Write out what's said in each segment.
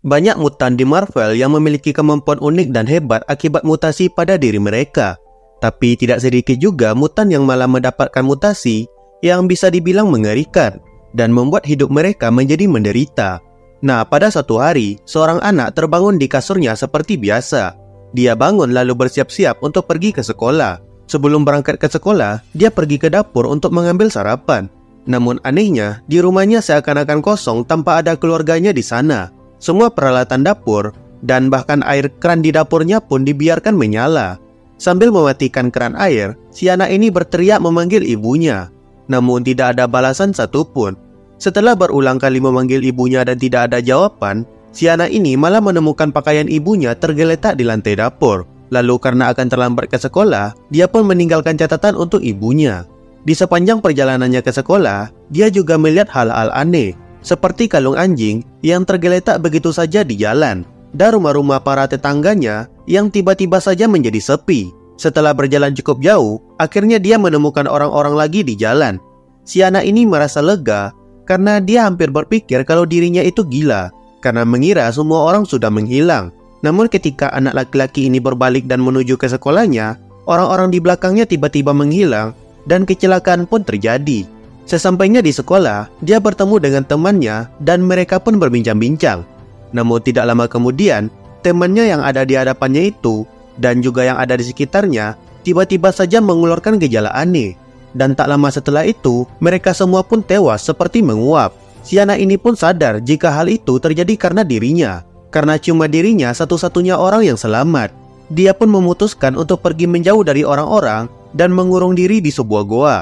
Banyak mutan di Marvel yang memiliki kemampuan unik dan hebat akibat mutasi pada diri mereka. Tapi tidak sedikit juga mutan yang malah mendapatkan mutasi yang bisa dibilang mengerikan dan membuat hidup mereka menjadi menderita. Nah, pada suatu hari, seorang anak terbangun di kasurnya seperti biasa. Dia bangun lalu bersiap-siap untuk pergi ke sekolah. Sebelum berangkat ke sekolah, dia pergi ke dapur untuk mengambil sarapan. Namun anehnya, di rumahnya seakan-akan kosong tanpa ada keluarganya di sana. Semua peralatan dapur dan bahkan air keran di dapurnya pun dibiarkan menyala. Sambil mematikan keran air, si anak ini berteriak memanggil ibunya. Namun tidak ada balasan satupun. Setelah berulang kali memanggil ibunya dan tidak ada jawaban, si anak ini malah menemukan pakaian ibunya tergeletak di lantai dapur. Lalu karena akan terlambat ke sekolah, dia pun meninggalkan catatan untuk ibunya. Di sepanjang perjalanannya ke sekolah, dia juga melihat hal-hal aneh, seperti kalung anjing yang tergeletak begitu saja di jalan, dan rumah-rumah para tetangganya yang tiba-tiba saja menjadi sepi. Setelah berjalan cukup jauh, akhirnya dia menemukan orang-orang lagi di jalan. Si anak ini merasa lega karena dia hampir berpikir kalau dirinya itu gila, karena mengira semua orang sudah menghilang. Namun ketika anak laki-laki ini berbalik dan menuju ke sekolahnya, orang-orang di belakangnya tiba-tiba menghilang dan kecelakaan pun terjadi. Sesampainya di sekolah, dia bertemu dengan temannya dan mereka pun berbincang-bincang. Namun tidak lama kemudian, temannya yang ada di hadapannya itu dan juga yang ada di sekitarnya tiba-tiba saja mengeluarkan gejala aneh. Dan tak lama setelah itu, mereka semua pun tewas seperti menguap. Si anak ini pun sadar jika hal itu terjadi karena dirinya. Karena cuma dirinya satu-satunya orang yang selamat. Dia pun memutuskan untuk pergi menjauh dari orang-orang dan mengurung diri di sebuah goa.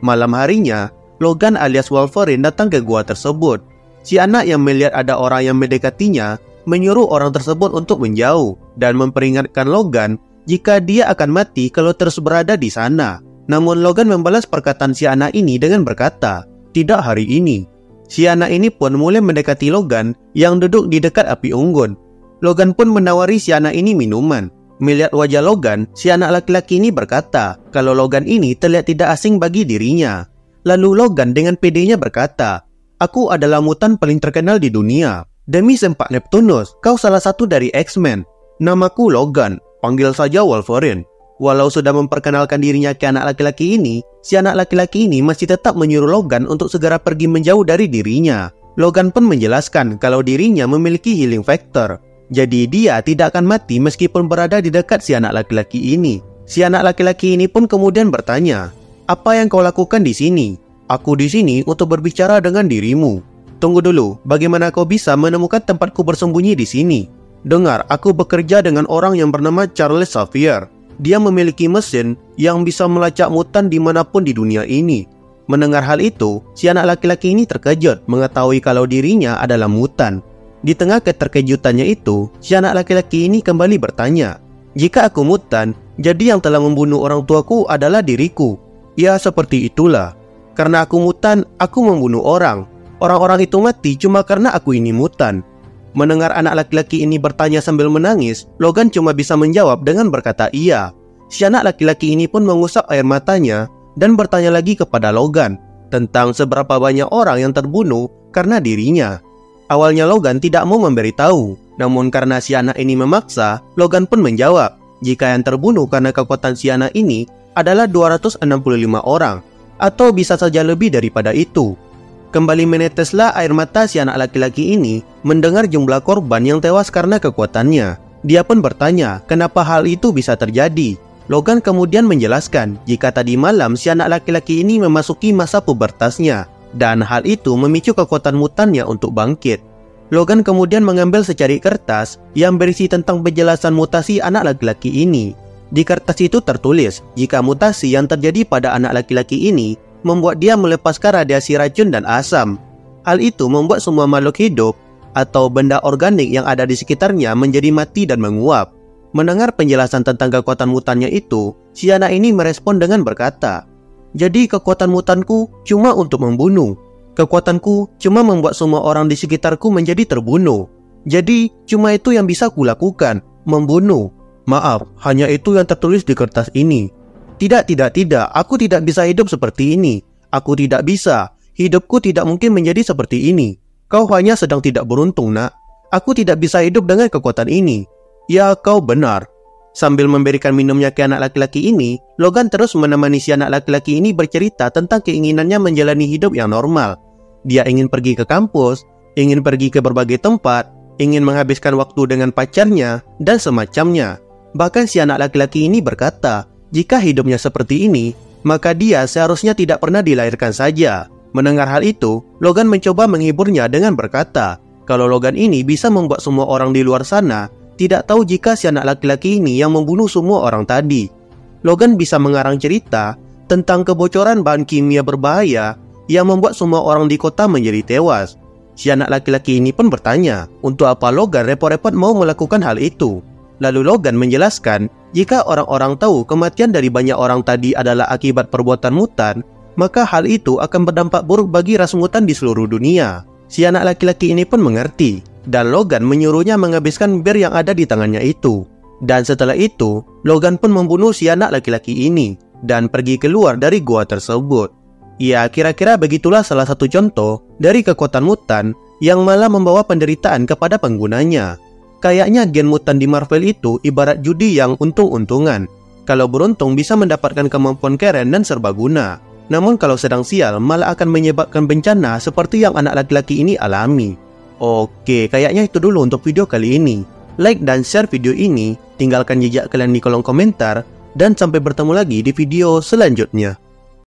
Malam harinya, Logan alias Wolverine datang ke gua tersebut. Si anak yang melihat ada orang yang mendekatinya menyuruh orang tersebut untuk menjauh dan memperingatkan Logan jika dia akan mati kalau terus berada di sana. Namun Logan membalas perkataan si anak ini dengan berkata, "Tidak hari ini." Si anak ini pun mulai mendekati Logan yang duduk di dekat api unggun. Logan pun menawari si anak ini minuman. Melihat wajah Logan, si anak laki-laki ini berkata kalau Logan ini terlihat tidak asing bagi dirinya. Lalu Logan dengan pedenya berkata, "Aku adalah mutan paling terkenal di dunia. Demi sempak Neptunus, kau salah satu dari X-Men. Namaku Logan, panggil saja Wolverine." Walau sudah memperkenalkan dirinya ke anak laki-laki ini, si anak laki-laki ini masih tetap menyuruh Logan untuk segera pergi menjauh dari dirinya. Logan pun menjelaskan kalau dirinya memiliki healing factor. Jadi dia tidak akan mati meskipun berada di dekat si anak laki-laki ini. Si anak laki-laki ini pun kemudian bertanya, "Apa yang kau lakukan di sini?" "Aku di sini untuk berbicara dengan dirimu." "Tunggu dulu, bagaimana kau bisa menemukan tempatku bersembunyi di sini?" "Dengar, aku bekerja dengan orang yang bernama Charles Xavier. Dia memiliki mesin yang bisa melacak mutan dimanapun di dunia ini." Mendengar hal itu, si anak laki-laki ini terkejut mengetahui kalau dirinya adalah mutan. Di tengah keterkejutannya itu, si anak laki-laki ini kembali bertanya, "Jika aku mutan, jadi yang telah membunuh orang tuaku adalah diriku." "Ya, seperti itulah. Karena aku mutan, aku membunuh orang. Orang-orang itu mati cuma karena aku ini mutan." Mendengar anak laki-laki ini bertanya sambil menangis, Logan cuma bisa menjawab dengan berkata iya. Si anak laki-laki ini pun mengusap air matanya dan bertanya lagi kepada Logan tentang seberapa banyak orang yang terbunuh karena dirinya. Awalnya Logan tidak mau memberitahu, namun karena si anak ini memaksa, Logan pun menjawab jika yang terbunuh karena kekuatan si anak ini adalah 265 orang, atau bisa saja lebih daripada itu. Kembali meneteslah air mata si anak laki-laki ini mendengar jumlah korban yang tewas karena kekuatannya. Dia pun bertanya kenapa hal itu bisa terjadi. Logan kemudian menjelaskan jika tadi malam si anak laki-laki ini memasuki masa pubertasnya dan hal itu memicu kekuatan mutannya untuk bangkit. Logan kemudian mengambil secari kertas yang berisi tentang penjelasan mutasi anak laki-laki ini. Di kertas itu tertulis jika mutasi yang terjadi pada anak laki-laki ini membuat dia melepaskan radiasi racun dan asam. Hal itu membuat semua makhluk hidup atau benda organik yang ada di sekitarnya menjadi mati dan menguap. Mendengar penjelasan tentang kekuatan mutannya itu, si anak ini merespon dengan berkata, "Jadi kekuatan mutanku cuma untuk membunuh. Kekuatanku cuma membuat semua orang di sekitarku menjadi terbunuh. Jadi cuma itu yang bisa kulakukan, membunuh. Maaf, hanya itu yang tertulis di kertas ini." Tidak, aku tidak bisa hidup seperti ini. Aku tidak bisa. Hidupku tidak mungkin menjadi seperti ini. Kau hanya sedang tidak beruntung, nak. Aku tidak bisa hidup dengan kekuatan ini. Ya, kau benar. Sambil memberikan minumnya ke anak laki-laki ini, Logan terus menemani si anak laki-laki ini bercerita tentang keinginannya menjalani hidup yang normal. Dia ingin pergi ke kampus, ingin pergi ke berbagai tempat, ingin menghabiskan waktu dengan pacarnya, dan semacamnya. Bahkan si anak laki-laki ini berkata, jika hidupnya seperti ini, maka dia seharusnya tidak pernah dilahirkan saja. Mendengar hal itu, Logan mencoba menghiburnya dengan berkata, kalau Logan ini bisa membuat semua orang di luar sana tidak tahu jika si anak laki-laki ini yang membunuh semua orang tadi. Logan bisa mengarang cerita tentang kebocoran bahan kimia berbahaya yang membuat semua orang di kota menjadi tewas. Si anak laki-laki ini pun bertanya, untuk apa Logan repot-repot mau melakukan hal itu? Lalu Logan menjelaskan, jika orang-orang tahu kematian dari banyak orang tadi adalah akibat perbuatan mutan, maka hal itu akan berdampak buruk bagi ras mutan di seluruh dunia. Si anak laki-laki ini pun mengerti, dan Logan menyuruhnya menghabiskan bir yang ada di tangannya itu. Dan setelah itu, Logan pun membunuh si anak laki-laki ini dan pergi keluar dari gua tersebut. Ya, kira-kira begitulah salah satu contoh dari kekuatan mutan yang malah membawa penderitaan kepada penggunanya. Kayaknya gen mutan di Marvel itu ibarat judi yang untung-untungan. Kalau beruntung bisa mendapatkan kemampuan keren dan serbaguna. Namun kalau sedang sial malah akan menyebabkan bencana seperti yang anak laki-laki ini alami. Oke, kayaknya itu dulu untuk video kali ini. Like dan share video ini, tinggalkan jejak kalian di kolom komentar, dan sampai bertemu lagi di video selanjutnya.